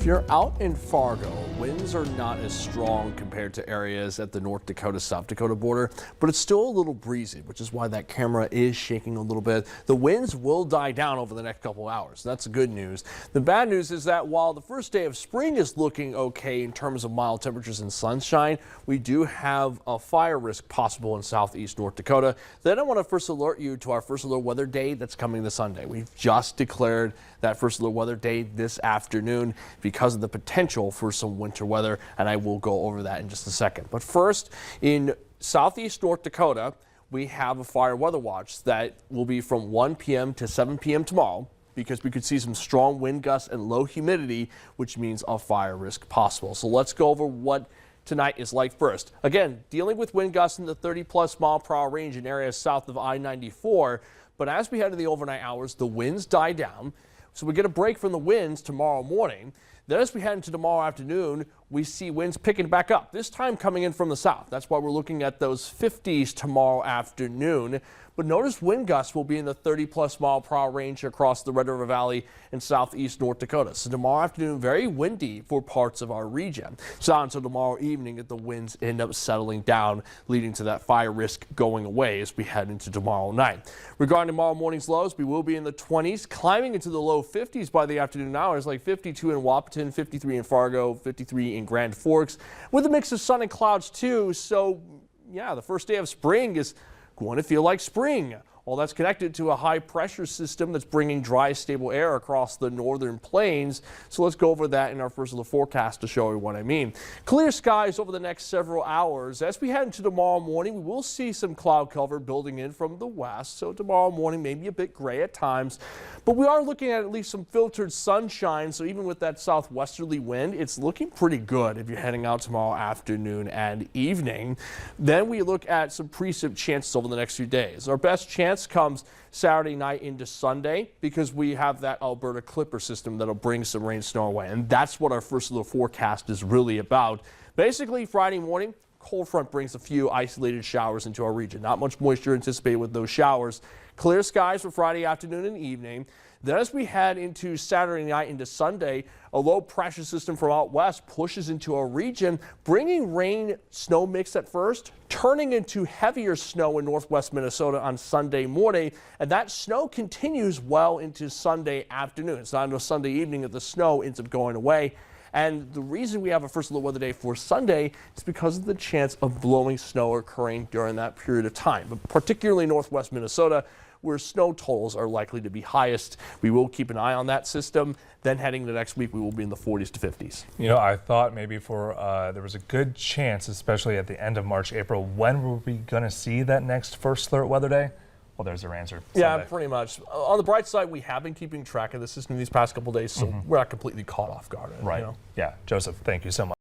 If you're out in Fargo, winds are not as strong compared to areas at the North Dakota-South Dakota border, but it's still a little breezy, which is why that camera is shaking a little bit. The winds will die down over the next couple hours. That's the good news. The bad news is that while the first day of spring is looking okay in terms of mild temperatures and sunshine, we do have a fire risk possible in southeast North Dakota. Then I want to first alert you to our first alert weather day that's coming this Sunday. We've just declared that first alert weather day this afternoon because of the potential for some winter weather, and I will go over that in just a second. But first, in southeast North Dakota, we have a fire weather watch that will be from 1 p.m. to 7 p.m. tomorrow, because we could see some strong wind gusts and low humidity, which means a fire risk possible. So let's go over what tonight is like first. Again, dealing with wind gusts in the 30+ mile per hour range in areas south of I-94, but as we head to the overnight hours, the winds die down. So we get a break from the winds tomorrow morning. Then as we head into tomorrow afternoon, we see winds picking back up, this time coming in from the south. That's why we're looking at those 50s tomorrow afternoon. But notice wind gusts will be in the 30+ mile per hour range across the Red River Valley and southeast North Dakota. So tomorrow afternoon, very windy for parts of our region. It's not until tomorrow evening that the winds end up settling down, leading to that fire risk going away as we head into tomorrow night. Regarding tomorrow morning's lows, we will be in the 20s, climbing into the low 50s by the afternoon hours, like 52 in Wahpeton, 53 in Fargo, 53 in Grand Forks, with a mix of sun and clouds too. So yeah, the first day of spring is going to feel like spring. All that's connected to a high pressure system that's bringing dry, stable air across the northern plains. So let's go over that in our first little forecast to show you what I mean. Clear skies over the next several hours. As we head into tomorrow morning, we will see some cloud cover building in from the west. So tomorrow morning may be a bit gray at times, but we are looking at least some filtered sunshine. So even with that southwesterly wind, it's looking pretty good if you're heading out tomorrow afternoon and evening. Then we look at some precip chances over the next few days. Our best chance comes Saturday night into Sunday because we have that Alberta Clipper system that'll bring some rain, snow away. And that's what our first little forecast is really about. Basically, Friday morning, cold front brings a few isolated showers into our region. Not much moisture anticipated with those showers. Clear skies for Friday afternoon and evening. Then as we head into Saturday night into Sunday, a low pressure system from out west pushes into our region, bringing rain, snow mix at first, turning into heavier snow in northwest Minnesota on Sunday morning. And that snow continues well into Sunday afternoon. It's not until Sunday evening that the snow ends up going away. And the reason we have a first look weather day for Sunday is because of the chance of blowing snow occurring during that period of time, but particularly northwest Minnesota, where snow totals are likely to be highest. We will keep an eye on that system. Then heading to next week, we will be in the 40s to 50s. You know, I thought maybe there was a good chance, especially at the end of March, April, when were we going to see that next first alert weather day? Well, there's our answer. Yeah, Sunday. pretty much. On the bright side, we have been keeping track of the system these past couple days, so we're not completely caught off guard. Right. You know? Yeah, Joseph, thank you so much.